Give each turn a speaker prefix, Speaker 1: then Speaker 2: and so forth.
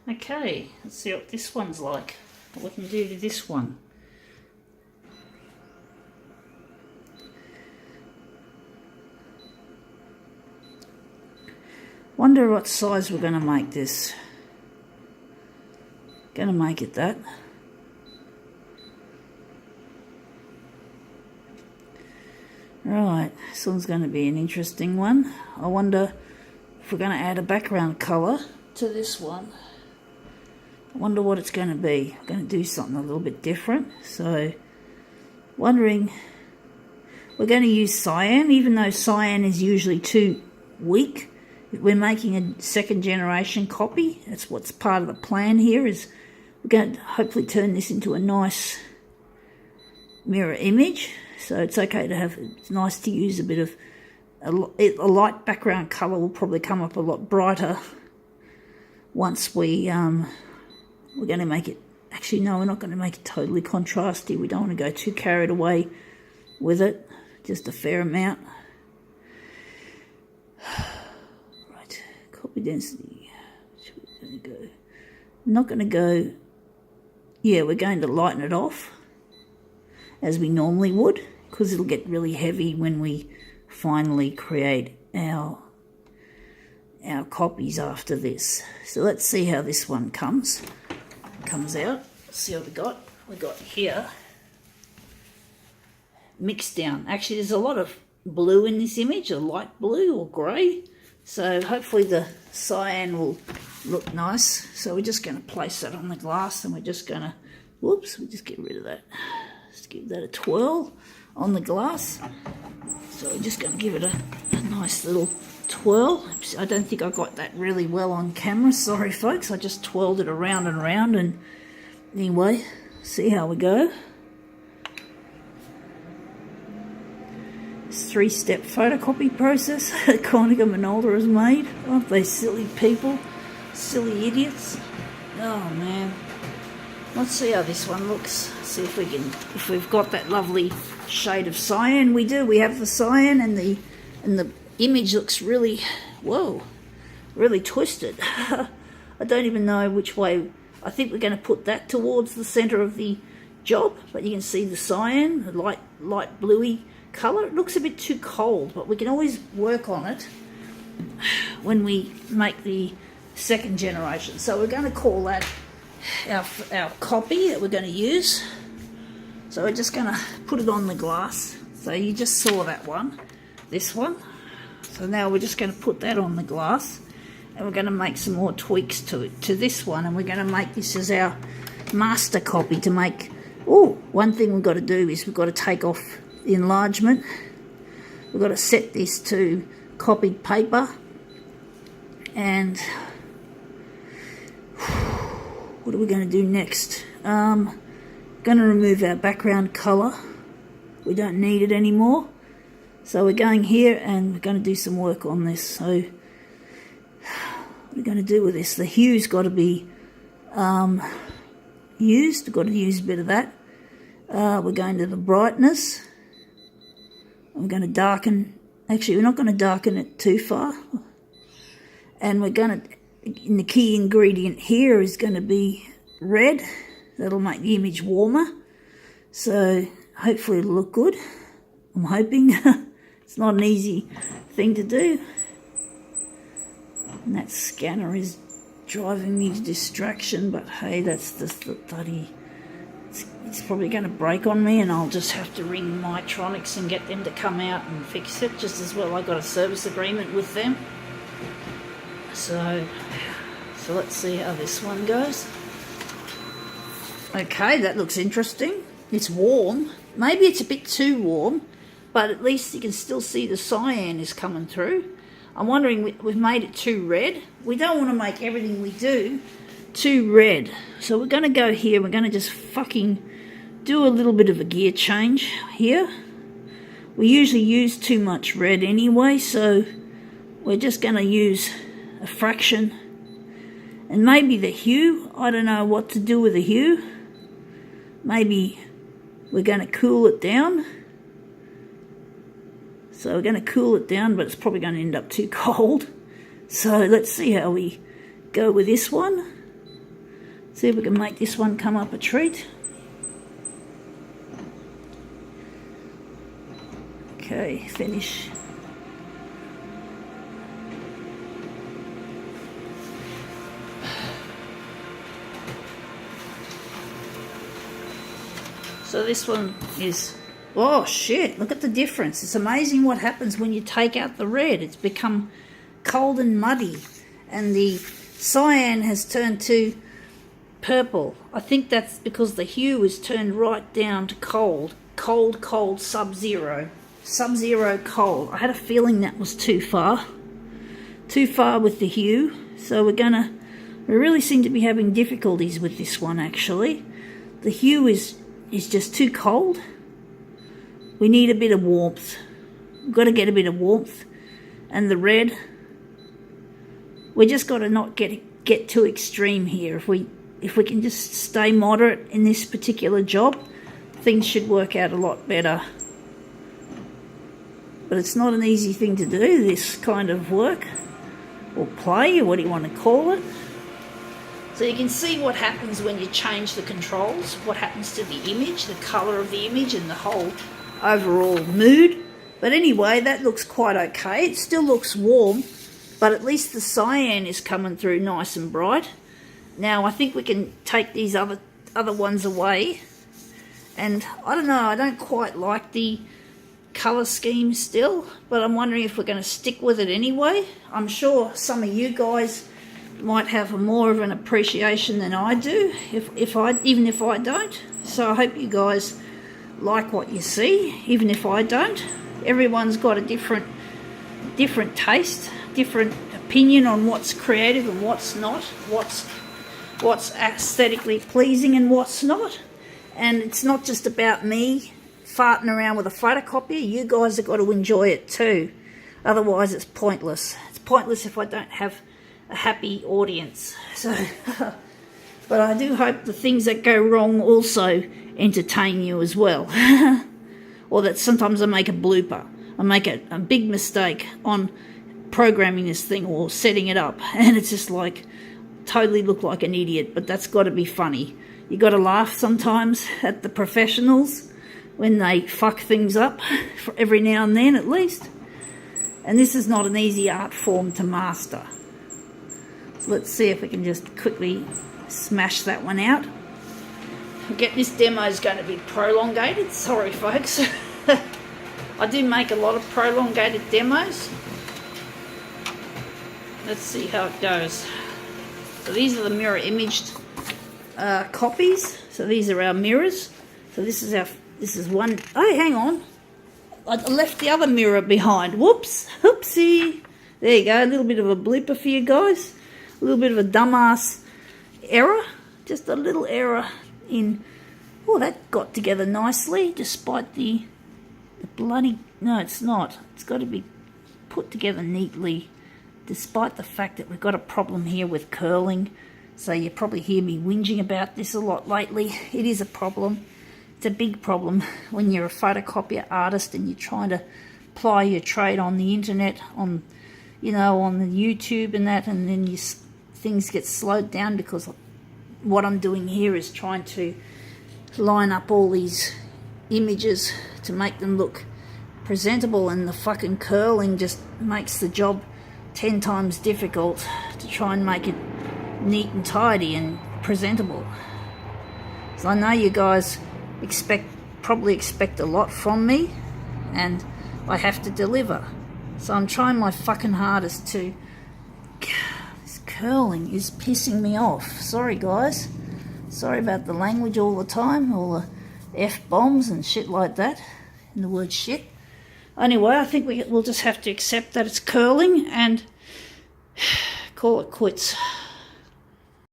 Speaker 1: Okay, let's see what this one's like. What we can do to this one. Wonder what size we're going to make this. Going to make it that. Right, this one's going to be an interesting one. I wonder if we're going to add a background colour to this one. I wonder what it's going to be. I'm going to do something a little bit different. So, wondering, we're going to use cyan, even though cyan is usually too weak. We're making a second generation copy. That's what's part of the plan here, is we're going to hopefully turn this into a nice mirror image. So it's okay to have, it's nice to use a bit of, a light background colour will probably come up a lot brighter once we're going to make it, actually no, we're not going to make it totally contrasty. We don't want to go too carried away with it, just a fair amount. Right, copy density, we're going to go, I'm not going to go, yeah, we're going to lighten it off as we normally would, because it'll get really heavy when we finally create our copies after this. So let's see how this one comes out. Let's see what we got here. Mixed down. Actually, there's a lot of blue in this image, a light blue or grey. So hopefully the cyan will look nice. So we're just going to place that on the glass, and we're just going to, whoops, we'll just get rid of that. Just give that a twirl on the glass. So we're just going to give it a nice little twirl. I don't think I got that really well on camera. Sorry, folks. I just twirled it around and around. And anyway, see how we go. This 3-step photocopy process that Konica Minolta has made. Aren't they silly people? Silly idiots. Oh, man. Let's see how this one looks. See if we can, if we've got that lovely shade of cyan. We do. We have the cyan, and the image looks really, whoa, really twisted. I don't even know which way. I think we're going to put that towards the center of the job, but you can see the cyan, the light bluey color. It looks a bit too cold, but we can always work on it when we make the second generation. So we're going to call that our copy that we're going to use. So we're just going to put it on the glass. So you just saw that one, this one. So now we're just going to put that on the glass, and we're going to make some more tweaks to it, to this one, and we're going to make this as our master copy to make. Oh, one thing we've got to do is we've got to take off the enlargement. We've got to set this to copied paper, and what are we going to do next? Going to remove our background colour. We don't need it anymore. So we're going here, and we're going to do some work on this. So what are we going to do with this? The hue's got to be used. We've got to use a bit of that. We're going to the brightness. We're going to darken. Actually, we're not going to darken it too far. And we're going to, the key ingredient here is going to be red. That'll make the image warmer. So hopefully it'll look good. I'm hoping. It's not an easy thing to do. And that scanner is driving me to distraction, but hey, that's just the bloody... It's probably going to break on me, and I'll just have to ring Mytronics and get them to come out and fix it. Just as well, I got a service agreement with them. So let's see how this one goes. Okay, that looks interesting. It's warm. Maybe it's a bit too warm, but at least you can still see the cyan is coming through. I'm wondering, we've made it too red. We don't want to make everything we do too red. So we're going to go here. We're going to just fucking do a little bit of a gear change here. We usually use too much red anyway, so we're just going to use a fraction. And maybe the hue, I don't know what to do with the hue. Maybe we're going to cool it down. So we're going to cool it down, but it's probably going to end up too cold. So let's see how we go with this one. See if we can make this one come up a treat. Okay, finish. So this one is, oh shit, look at the difference. It's amazing what happens when you take out the red. It's become cold and muddy, and the cyan has turned to purple. I think that's because the hue is turned right down to cold, sub-zero cold. I had a feeling that was too far with the hue, so we really seem to be having difficulties with this one. Actually, the hue is just too cold. We need a bit of warmth. We've got to get a bit of warmth, and the red, we just got to not get too extreme here. If we can just stay moderate in this particular job, things should work out a lot better. But it's not an easy thing to do, this kind of work, or play, or what do you want to call it. So you can see what happens when you change the controls, what happens to the image, the colour of the image, and the whole overall mood. But anyway, that looks quite okay. It still looks warm, but at least the cyan is coming through nice and bright. Now I think we can take these other ones away, and I don't know, I don't quite like the colour scheme still, but I'm wondering if we're going to stick with it anyway. I'm sure some of you guys might have more of an appreciation than I do, even if I don't. So I hope you guys like what you see, even if I don't. Everyone's got a different taste, different opinion on what's creative and what's not, what's aesthetically pleasing and what's not. And it's not just about me farting around with a photocopier. You guys have got to enjoy it too. Otherwise it's pointless. It's pointless if I don't have a happy audience. So but I do hope the things that go wrong also entertain you as well. Or that sometimes I make a blooper. I make a big mistake on programming this thing or setting it up, and it's just like totally look like an idiot, but that's got to be funny. You got to laugh sometimes at the professionals when they fuck things up, for every now and then at least. And this is not an easy art form to master. So let's see if we can just quickly smash that one out. This demo is going to be prolongated. Sorry folks. I do make a lot of prolongated demos. Let's see how it goes. So these are the mirror imaged copies. So these are our mirrors. So this is one. Oh, hang on. I left the other mirror behind. Whoops. Oopsie. There you go. A little bit of a blooper for you guys. A little bit of a dumbass error. Just a little error in. Oh, that got together nicely despite the bloody. No, it's not. It's got to be put together neatly, despite the fact that we've got a problem here with curling. So you probably hear me whinging about this a lot lately. It is a problem. It's a big problem when you're a photocopier artist and you're trying to ply your trade on the internet, on the YouTube and that, and then things get slowed down because what I'm doing here is trying to line up all these images to make them look presentable, and the fucking curling just makes the job 10 times difficult to try and make it neat and tidy and presentable. So I know you guys probably expect a lot from me, and I have to deliver. So I'm trying my fucking hardest to. This curling is pissing me off. Sorry guys. Sorry about the language all the time, all the F-bombs and shit like that, and the word shit. Anyway, I think we'll just have to accept that it's curling and call it quits.